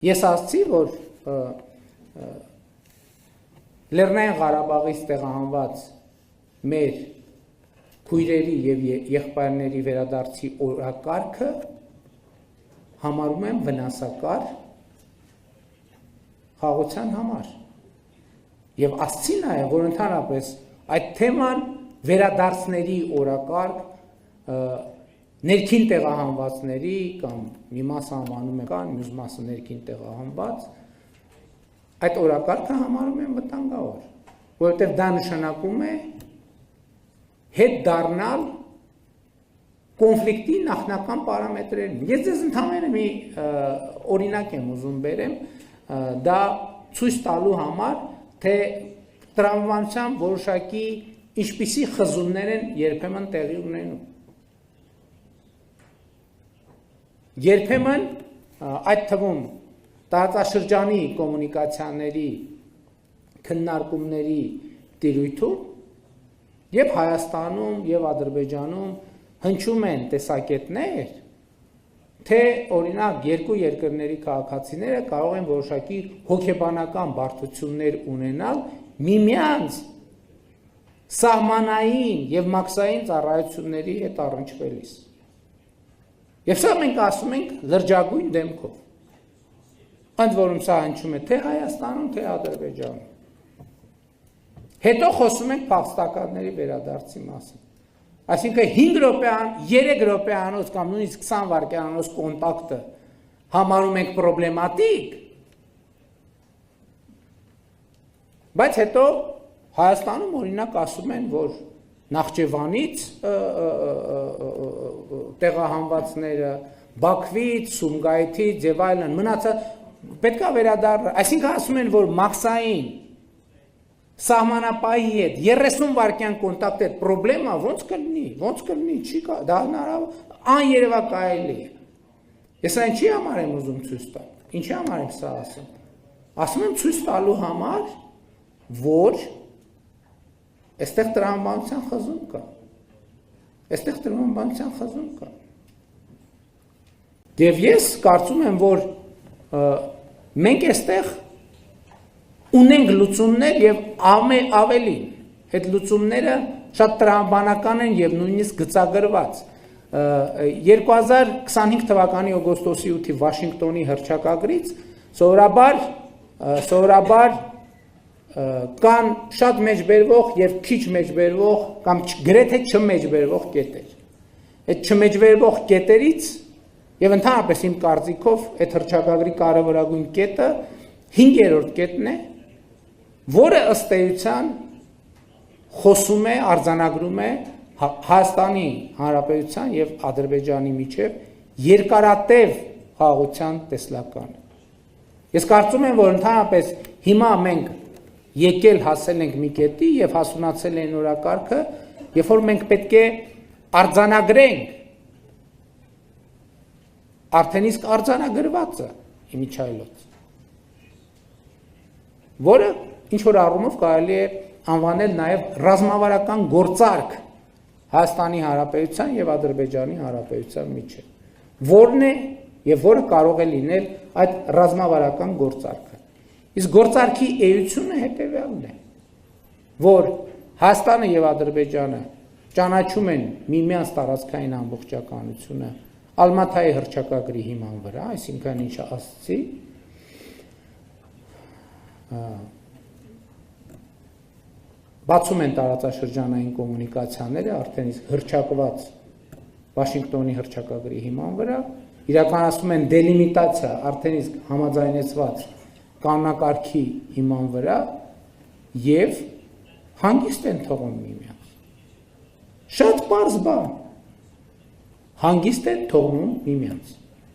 Ես ասացի, որ Լեռնային Ղարաբաղից տեղահանված մեր քույրերի եւ եղբայրների վերադարձի օրակարգը համարում եմ վնասակար խաղաղության համար։ Եվ ասացի նաեւ, որ ընդհանրապես այդ թեման վերադարձների օրակարգ ներքին տեղահանվածների կամ մի մասը անվանում է կան, մյուս մասը ներքին տեղահանված, այդ օրակարգը համարում եմ վտանգավոր, որովհետև դա նշանակում է հետ դառնալ կոնֆլիկտի նախնական պարամետրերին։ Ես ձեզ ընդհանրապես մի օրինակ եմ ուզում բերեմ, դա ցույց տալու համար, թե տրամաբանության որոշակի ինչպիսի խզումներ են երբեմն տեղի ունենում։ Երբեմն այդ թվում տարածաշրջանի կոմունիկացիաների քննարկումների տիրույթում եւ Հայաստանում եւ Ադրբեջանում հնչում են տեսակետներ, թե օրինակ երկու երկրների քաղաքացիները կարող են որոշակի հոգեբանական բարդություններ ունենալ միմյանց սահմանային եւ մաքսային ծառայությունների հետ առնչվելիս։ Եվ սա մենք ասում ենք լրջագույն դեմքով։ Ընդ որում սա հնչում է թե Հայաստանում, թե Ադրբեջանում։ Հետո խոսում ենք փախստականների վերադարձի մասին։ Այսինքն 5 րոպեան, 3 րոպեանոց կամ նույնիսկ 20 վայրկյանոց կոնտակտը համարում ենք պրոբլեմատիկ, բայց հետո Հայաստանում օրինակ ասում են, որ Նախճեվանից տեղահանվածները, Բաքվից, Սումգայիթից եւ այլն մնացած պետք է վերադառնալ, այսինքն ասում են, որ մաքսային սահմանապահի հետ 30 վայրկյան կոնտակտ հետ պրոբլեմա ոնց կլինի, չի կա, դա հնարավոր աներևակայելի է։ Ես այն չի համար եմ ուզում ցույց տալ, ինչի համար եմ սա ասում։ Ասում եմ ցույց տալու համար, որ այստեղ տրամաբանության խզում կա։ Եվ ես կարծում եմ, որ մենք այստեղ ունենք լուծումներ եւ ավելին, այդ լուծումները շատ տրամաբանական են եւ նույնիսկ գծագրված։ 2025 թվականի օգոստոսի 8-ի Վաշինգտոնի հռչակագրից սովորաբար կան շատ մեջբերվող եւ քիչ մեջբերվող կամ գրեթե չմեջբերվող կետեր։ Այդ չմեջբերվող կետերից եւ ընդհանրապես իմ կարծիքով այդ հռչակագրի կարևորագույն կետը 5-րդ կետն է, որը ըստ էության խոսում է, արձանագրում է Հայաստանի Հանրապետության եւ Ադրբեջանի միջեւ երկարատև խաղաղության տեսլականը։ Ես կարծում եմ, որ ընդհանրապես հիմա մենք եկել հասել ենք մի կետի եւ հասունացել է նորակարգը, երբ որ մենք պետք է արձանագրենք արդեն իսկ արձանագրվածը իմիջայլոց, որը ինչ որ առումով կարելի է անվանել նաեւ ռազմավարական գործարք Հայաստանի Հանրապետության եւ Ադրբեջանի Հանրապետության միջեւ, որն է եւ որը կարող է լինել այդ ռազմավարական գործարքը։ Իսկ գործարքի էությունը հետևյալն է, որ Հայաստանը եւ Ադրբեջանը ճանաչում են միմյանց տարածքային ամբողջականությունը Ալմաթայի հռչակագրի հիման վրա, այսինքն ինչը ասացի, բացում են տարածաշրջանային կոմունիկացիաները արդեն իսկ հռչակված Վաշինգտոնի հռչակագրի հիման վրա, իրականացնում են դելիմիտացիա արդեն իսկ համաձայնեցված կանոնակարգի հիման վրա եւ հանգիստ են թողում միմյանց։ Շատ պարզ բան։ Հանգիստ են թողնում միմյանց։